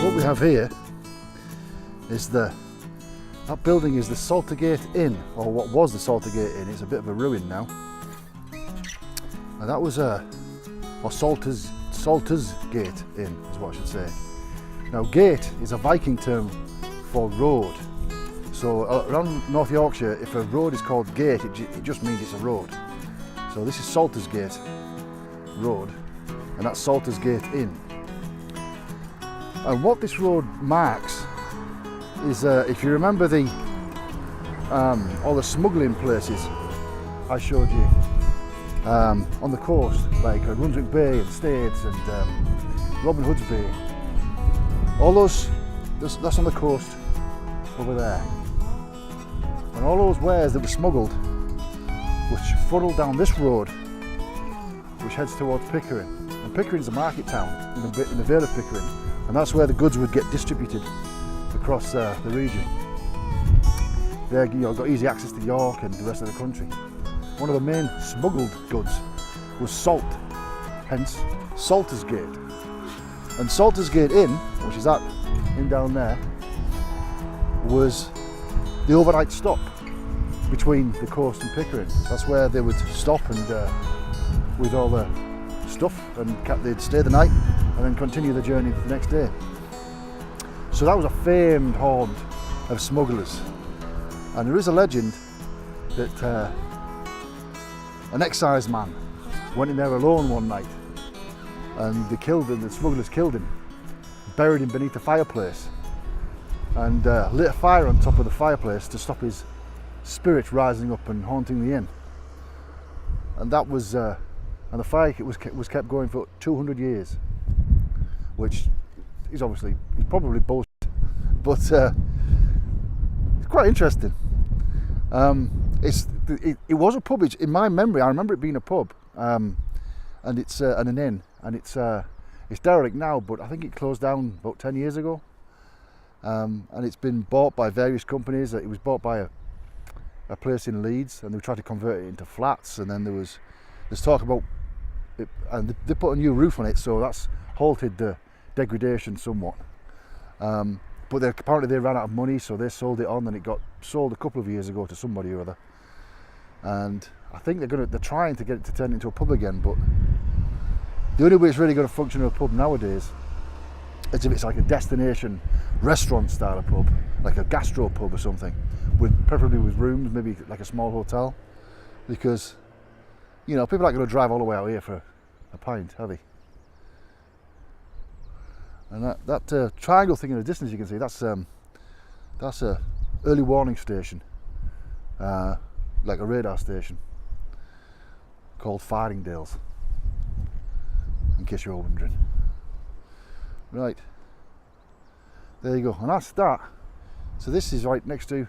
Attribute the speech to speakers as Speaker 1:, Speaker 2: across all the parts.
Speaker 1: What we have here is that building is the Saltersgate Inn, or what was the Saltersgate Inn. It's a bit of a ruin now. And that was Saltersgate Inn is what I should say. Now gate is a Viking term for road. So around North Yorkshire, if a road is called gate, it just means it's a road. So this is Saltersgate Road, and that's Saltersgate Inn. And what this road marks is, if you remember all the smuggling places I showed you on the coast, like Brunswick Bay and Staithes and Robin Hood's Bay, all that's on the coast over there. And all those wares that were smuggled, which funneled down this road, which heads towards Pickering. And Pickering's a market town in the Vale of Pickering, and that's where the goods would get distributed across the region. There, got easy access to York and the rest of the country. One of the main smuggled goods was salt, hence Saltersgate. And Saltersgate Inn, which is that inn down there, was the overnight stop between the coast and Pickering. That's where they would stop and with all the stuff, and they'd stay the night and then continue the journey the next day. So that was a famed haunt of smugglers. And there is a legend that an excise man went in there alone one night, and they killed him, the smugglers killed him, buried him beneath a fireplace, and lit a fire on top of the fireplace to stop his spirit rising up and haunting the inn. And that was, and the fire was kept going for 200 years, which is obviously, he's probably bullshit, but it's quite interesting. It was a pub. In my memory, I remember it being a pub, and it's an inn, and it's derelict now, but I think it closed down about 10 years ago. And it's been bought by various companies. It was bought by a place in Leeds, and they tried to convert it into flats, and then there's talk about it, and they put a new roof on it, so that's halted the degradation somewhat. But apparently they ran out of money, so they sold it on, and it got sold a couple of years ago to somebody or other. And I think they're trying to get it to turn into a pub again, but the only way it's really going to function as a pub nowadays is if it's like a destination restaurant style of pub, like a gastro pub or something, preferably with rooms, maybe like a small hotel, because people aren't going to drive all the way out here for a pint, are they? And that triangle thing in the distance, you can see that's a early warning station, like a radar station, called Fardingdales, in case you're wondering. Right, there you go, and that's that. So this is right next to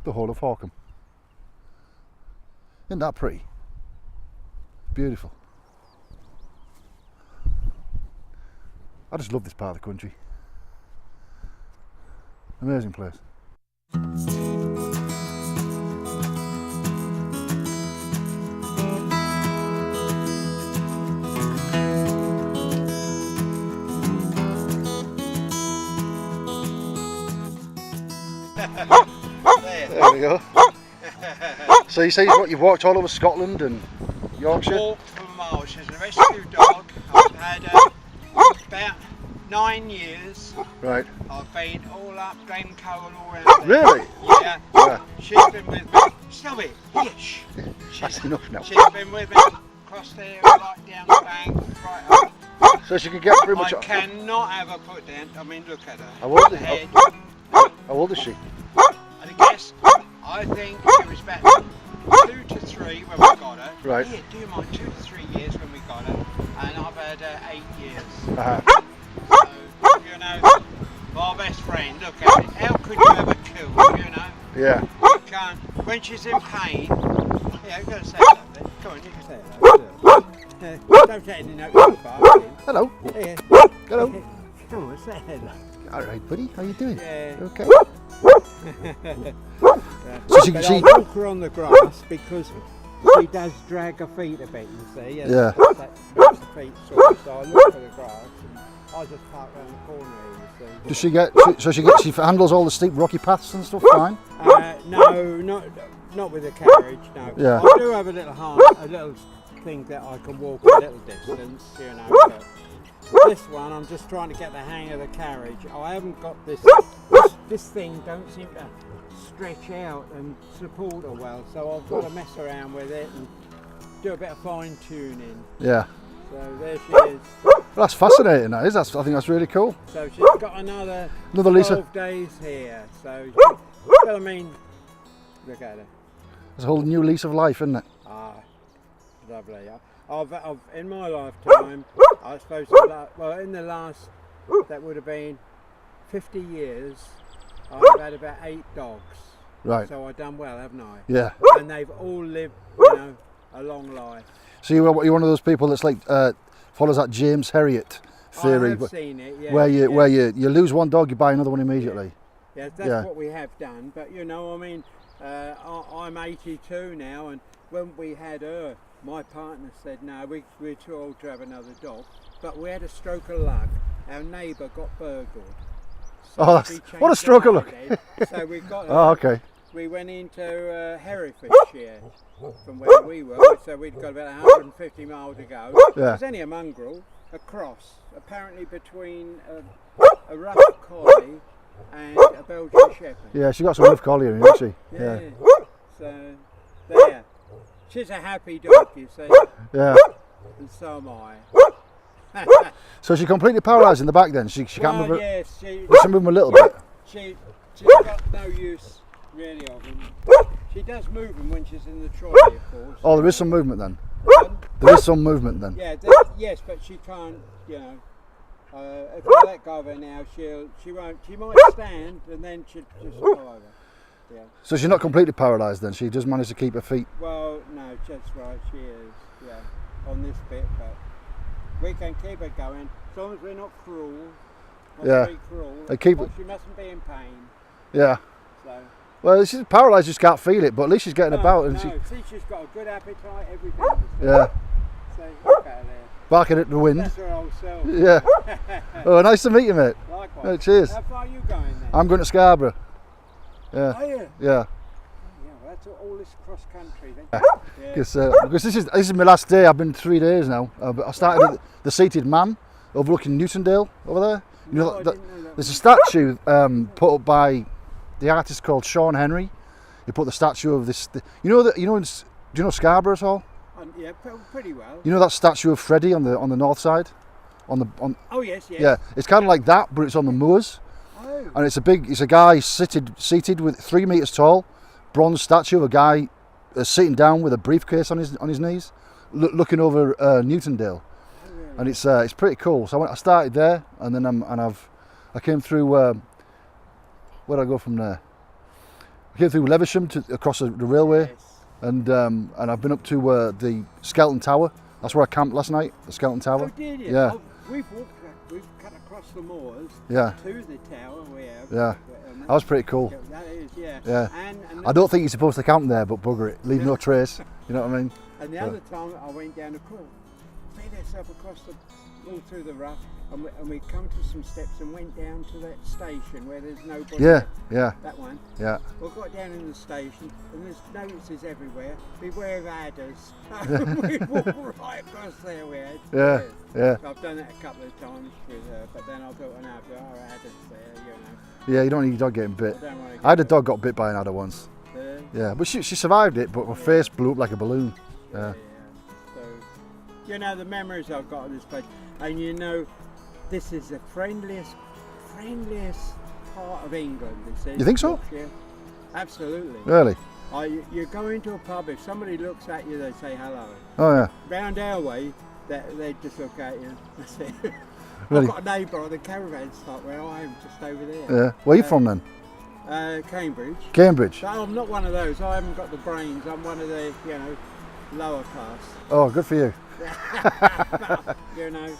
Speaker 1: the Hole of Horcum. Isn't that pretty? Beautiful. I just love this part of the country. Amazing place. There we go. So you say you've walked all over Scotland and Yorkshire?
Speaker 2: Walked for miles. She's a rescue dog. I've had her about 9 years.
Speaker 1: Right.
Speaker 2: I've been all up Glencoe and all around there.
Speaker 1: Really?
Speaker 2: Yeah.
Speaker 1: Yeah.
Speaker 2: She's been with me. Stop it. Yes.
Speaker 1: That's enough now.
Speaker 2: She's been with me across there, right down the bank, right up.
Speaker 1: So she can get pretty much.
Speaker 2: I cannot have her put down. I mean, look at her.
Speaker 1: How old is
Speaker 2: Head.
Speaker 1: How old is she?
Speaker 2: And I guess, I think she was about 2 to 3 when we got her.
Speaker 1: Right.
Speaker 2: Yeah, do you mind, 2 to 3 years when we got her. And I've had her 8 years.
Speaker 1: Uh-huh.
Speaker 2: So, my best friend, look at it. How could you ever kill her,
Speaker 1: Yeah.
Speaker 2: You can't. When she's in pain, yeah, you've got to say something. Come on, you can say it. Don't take any notes of the
Speaker 1: Hello.
Speaker 2: Yeah.
Speaker 1: Hello.
Speaker 2: Come on, say hello.
Speaker 1: All right, buddy. How you doing?
Speaker 2: Yeah.
Speaker 1: Okay.
Speaker 2: So
Speaker 1: she can
Speaker 2: but
Speaker 1: see.
Speaker 2: I walk her on the grass because she does drag her feet a bit, you see. And
Speaker 1: Yeah.
Speaker 2: That makes the feet sore. So I look for the grass and I just park around the corner here, you see.
Speaker 1: Does she get? She handles all the steep rocky paths and stuff fine.
Speaker 2: No, not with the carriage. No.
Speaker 1: Yeah.
Speaker 2: I do have a little thing that I can walk a little distance, you know. But this one, I'm just trying to get the hang of the carriage. I haven't got this thing don't seem to stretch out and support her well, so I've got to mess around with it and do a bit of fine tuning.
Speaker 1: Yeah.
Speaker 2: So there she is.
Speaker 1: Well, that's fascinating. That is. I think that's really cool.
Speaker 2: So she's got another
Speaker 1: Lisa.
Speaker 2: 12 days here. So, well, I mean, look at her.
Speaker 1: It's a whole new lease of life, isn't it?
Speaker 2: Ah, lovely. I've in my lifetime, I suppose, in the last, that would have been 50 years, I've had about 8 dogs.
Speaker 1: Right.
Speaker 2: So I've done well, haven't I?
Speaker 1: Yeah.
Speaker 2: And they've all lived, you know, a long life.
Speaker 1: So you're one of those people that's like follows that James Herriot theory,
Speaker 2: I have seen it, yeah.
Speaker 1: where you lose one dog, you buy another one immediately.
Speaker 2: Yeah, that's what we have done. But you know, I mean, I'm 82 now, and when we had her, my partner said, no, we're too old to have another dog. But we had a stroke of luck. Our neighbour got burgled. So
Speaker 1: what a stroke of luck.
Speaker 2: So we got her.
Speaker 1: Oh, okay.
Speaker 2: We went into Herefordshire from where we were, so we'd got about 150 miles to go.
Speaker 1: Yeah.
Speaker 2: It was only a mongrel, a cross, apparently between a rough collie and a Belgian Shepherd.
Speaker 1: Yeah, she got some rough collie in, hasn't she?
Speaker 2: Yeah. So, there. She's a happy dog, you see.
Speaker 1: Yeah.
Speaker 2: And so am I.
Speaker 1: So she's completely paralysed in the back then? She can't move her?
Speaker 2: Yes,
Speaker 1: She can move them a little bit?
Speaker 2: She's got no use really of them. She does move them when she's in the trolley, of course.
Speaker 1: Oh, there is some movement then? There is some movement then?
Speaker 2: Yeah, yes, but she can't, you know, if I let go of her now, she might stand and then she'll just fall over. Yeah.
Speaker 1: So she's not completely paralysed then? She does manage to keep her feet?
Speaker 2: Well, no, that's right, she is, yeah, on this bit, but we can keep her going, as long as we're not cruel.
Speaker 1: Yeah.
Speaker 2: Very cruel. She mustn't be in pain.
Speaker 1: Yeah.
Speaker 2: So.
Speaker 1: Well, she's paralysed, just can't feel it, but at least she's getting about. And
Speaker 2: see, she's got a good appetite, everything.
Speaker 1: Yeah.
Speaker 2: So look at her there.
Speaker 1: Barking at the wind.
Speaker 2: That's her old self.
Speaker 1: Yeah. Oh, nice to meet you, mate.
Speaker 2: Likewise.
Speaker 1: Oh, cheers.
Speaker 2: How far are you going then?
Speaker 1: I'm going to Scarborough. Yeah.
Speaker 2: Are you?
Speaker 1: Yeah.
Speaker 2: Yeah, well, that's all this cross country then. Yeah.
Speaker 1: Because this is my last day. I've been 3 days now. I started at the Seated Man overlooking Newtondale over there. You know,
Speaker 2: I didn't know that.
Speaker 1: there's a statue put up by the artist called Sean Henry. He put the statue of this. Do you know Scarborough at all?
Speaker 2: Yeah, pretty well.
Speaker 1: You know that statue of Freddie on the north side,
Speaker 2: Oh yes, yes.
Speaker 1: Yeah, it's kind of like that, but it's on the moors.
Speaker 2: Oh.
Speaker 1: And it's a guy seated with 3 meters tall, bronze statue of a guy sitting down with a briefcase on his knees, looking over Newtondale.
Speaker 2: Oh, really?
Speaker 1: And it's pretty cool. So I started there, and then I came through. Where did I go from there? I came through Levisham across the railway,
Speaker 2: Yes.
Speaker 1: and I've been up to the Skelton Tower. That's where I camped last night. The Skelton Tower.
Speaker 2: Oh, did you?
Speaker 1: Yeah.
Speaker 2: Oh, we've cut across the moors.
Speaker 1: Yeah.
Speaker 2: To the tower. We have.
Speaker 1: Yeah. That was pretty cool.
Speaker 2: That is, yeah.
Speaker 1: Yeah.
Speaker 2: And
Speaker 1: I don't think you're supposed to camp there, but bugger it, leave no trace. You know what I mean?
Speaker 2: And the other time I went down the court, made ourselves across all through the rough, and we come to some steps and went down to that station where there's nobody.
Speaker 1: Yeah, yeah,
Speaker 2: That one.
Speaker 1: yeah.
Speaker 2: We got down in the station, and there's notices everywhere. Beware of adders. We walked right across there. We had.
Speaker 1: Yeah, yeah.
Speaker 2: So I've done that a couple of times with her, but then I thought, no, there are adders there, you know.
Speaker 1: Yeah, you don't need your dog getting bit.
Speaker 2: I don't want to.
Speaker 1: I had a dog got bit by an adder once.
Speaker 2: There.
Speaker 1: Yeah, but she survived it, but her face blew up like a balloon. Yeah.
Speaker 2: So, you know, the memories I've got of this place, and you know, this is the friendliest part of England.
Speaker 1: You think so?
Speaker 2: Yeah, absolutely.
Speaker 1: Really?
Speaker 2: You go into a pub, if somebody looks at you, they say hello.
Speaker 1: Oh yeah.
Speaker 2: Round our way, they just look at you. That's it.
Speaker 1: Really?
Speaker 2: I've got a neighbour on the caravan site where I am, just over there.
Speaker 1: Yeah. Where are you from then?
Speaker 2: Cambridge.
Speaker 1: Cambridge.
Speaker 2: But I'm not one of those. I haven't got the brains. I'm one of the, you know, lower class.
Speaker 1: Oh, good for you.
Speaker 2: But, you know.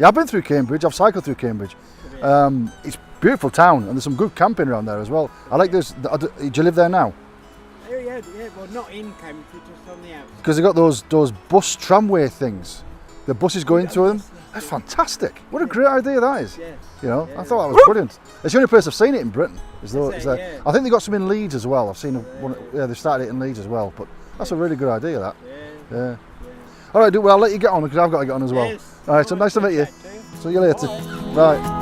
Speaker 1: Yeah, I've been through Cambridge. I've cycled through Cambridge. It's a beautiful town, and there's some good camping around there as well. I like this. Do you live there now?
Speaker 2: Yeah, good, yeah. Well, not in Cambridge, just on the outside.
Speaker 1: Because they've got those bus tramway things. The buses go into them. That's fantastic. What a great idea that is.
Speaker 2: Yes.
Speaker 1: You know,
Speaker 2: Yeah.
Speaker 1: I thought that was brilliant. It's the only place I've seen it in Britain. Is
Speaker 2: it?
Speaker 1: there.
Speaker 2: Yeah.
Speaker 1: I think they got some in Leeds as well. I've seen one. Yeah, they started it in Leeds as well. But that's a really good idea. That.
Speaker 2: Yeah.
Speaker 1: Yeah. All right, well, I'll let you get on because I've got to get on as well.
Speaker 2: Yes.
Speaker 1: All right, so nice to meet you. See you later.
Speaker 2: Bye.
Speaker 1: Bye.